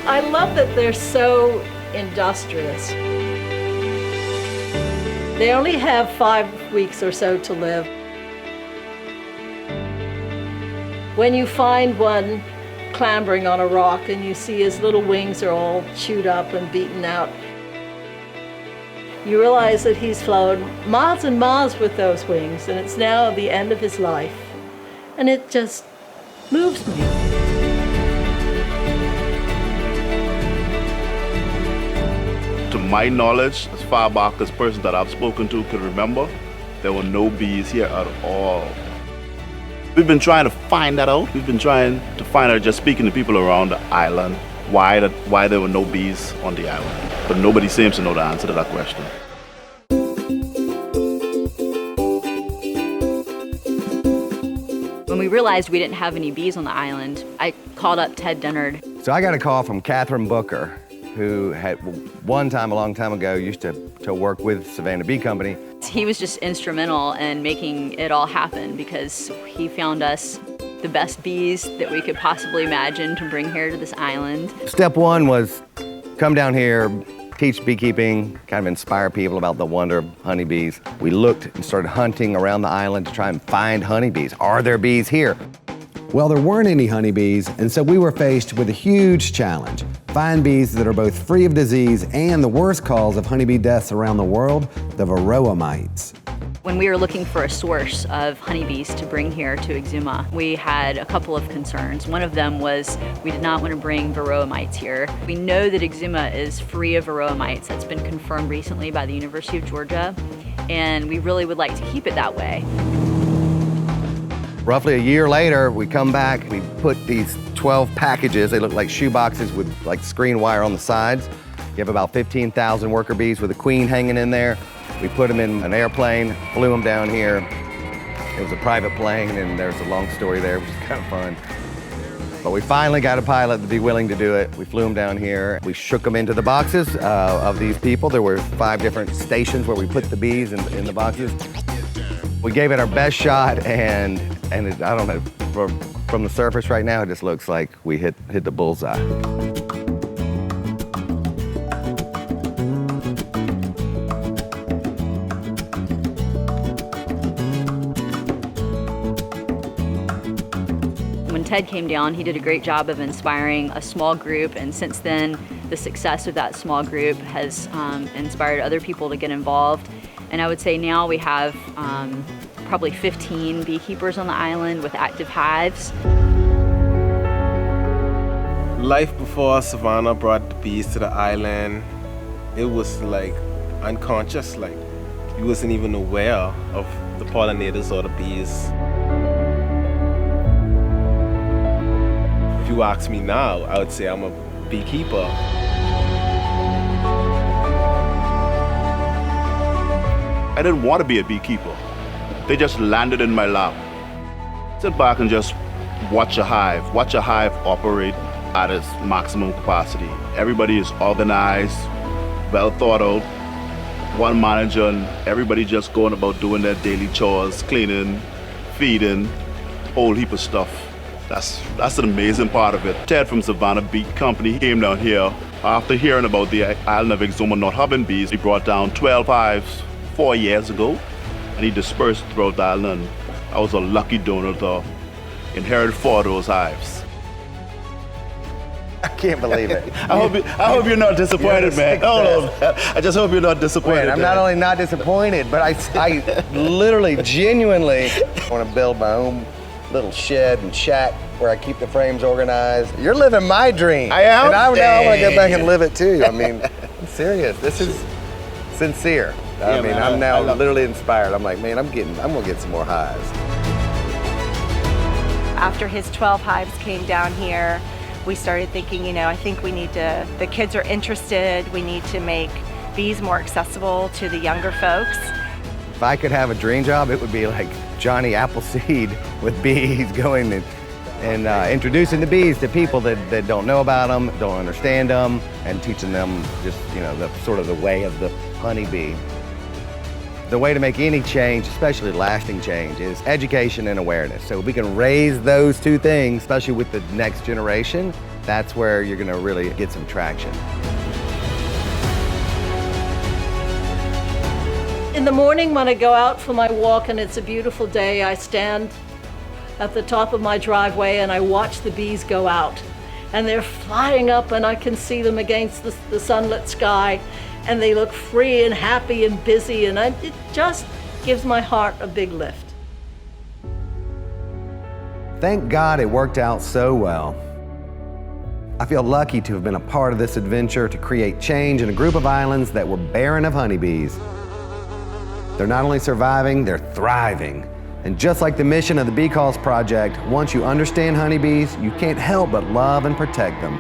I love that they're so industrious. They only have 5 weeks or so to live. When you find one clambering on a rock and you see his little wings are all chewed up and beaten out, you realize that he's flown miles and miles with those wings, and it's now the end of his life. And it just moves me. To my knowledge, as far back as person that I've spoken to can remember, there were no bees here at all. We've been trying to find that out. We've been trying to find out, just speaking to people around the island, why there were no bees on the island. But nobody seems to know the answer to that question. When we realized we didn't have any bees on the island, I called up Ted Dennard. So I got a call from Catherine Booker, who had one time, a long time ago, used to work with Savannah Bee Company. He was just instrumental in making it all happen because he found us the best bees that we could possibly imagine to bring here to this island. Step one was come down here, teach beekeeping, kind of inspire people about the wonder of honeybees. We looked and started hunting around the island to try and find honeybees. Are there bees here? Well, there weren't any honeybees, and so we were faced with a huge challenge. Find bees that are both free of disease and the worst cause of honeybee deaths around the world, the varroa mites. When we were looking for a source of honeybees to bring here to Exuma, we had a couple of concerns. One of them was we did not want to bring varroa mites here. We know that Exuma is free of varroa mites. That's been confirmed recently by the University of Georgia, and we really would like to keep it that way. Roughly a year later, we come back, we put these 12 packages, they look like shoe boxes with like screen wire on the sides. You have about 15,000 worker bees with a queen hanging in there. We put them in an airplane, flew them down here. It was a private plane, and there's a long story there, which is kind of fun. But we finally got a pilot to be willing to do it. We flew them down here. We shook them into the boxes of these people. There were 5 different stations where we put the bees in the boxes. We gave it our best shot, and it, I don't know, from the surface right now, it just looks like we hit the bullseye. When Ted came down, he did a great job of inspiring a small group, and since then, the success of that small group has inspired other people to get involved. And I would say now we have probably 15 beekeepers on the island with active hives. Life before Savannah brought the bees to the island, it was like unconscious, like you wasn't even aware of the pollinators or the bees. If you ask me now, I would say I'm a beekeeper. I didn't want to be a beekeeper. They just landed in my lap. Sit back and just watch a hive operate at its maximum capacity. Everybody is organized, well thought out, one manager, and everybody just going about doing their daily chores, cleaning, feeding, whole heap of stuff. That's an amazing part of it. Ted from Savannah Bee Company came down here after hearing about the island of Exuma not having bees. He brought down 12 hives 4 years ago, and he dispersed throughout the island. I was a lucky donor to inherit 4 of those hives. I can't believe it. I hope you're not disappointed, man. Oh, no, I just hope you're not disappointed. Wait, I'm not only not disappointed, but I literally, genuinely want to build my own little shed and shack where I keep the frames organized. You're living my dream. I am? And now I want to go back and live it too. I mean, I'm serious. This is sincere. I mean, I'm now literally inspired. I'm like, man, I'm gonna get some more hives. After his 12 hives came down here, we started thinking, you know, I think the kids are interested, we need to make bees more accessible to the younger folks. If I could have a dream job, it would be like Johnny Appleseed with bees, going and introducing the bees to people that don't know about them, don't understand them, and teaching them just, you know, the sort of the way of the honeybee. The way to make any change, especially lasting change, is education and awareness. So we can raise those 2 things, especially with the next generation, That's where you're gonna really get some traction. In the morning when I go out for my walk and it's a beautiful day, I stand at the top of my driveway and I watch the bees go out. And they're flying up and I can see them against the sunlit sky, and they look free and happy and busy, and it just gives my heart a big lift. Thank God it worked out so well. I feel lucky to have been a part of this adventure to create change in a group of islands that were barren of honeybees. They're not only surviving, they're thriving. And just like the mission of the Bee Calls Project, once you understand honeybees, you can't help but love and protect them.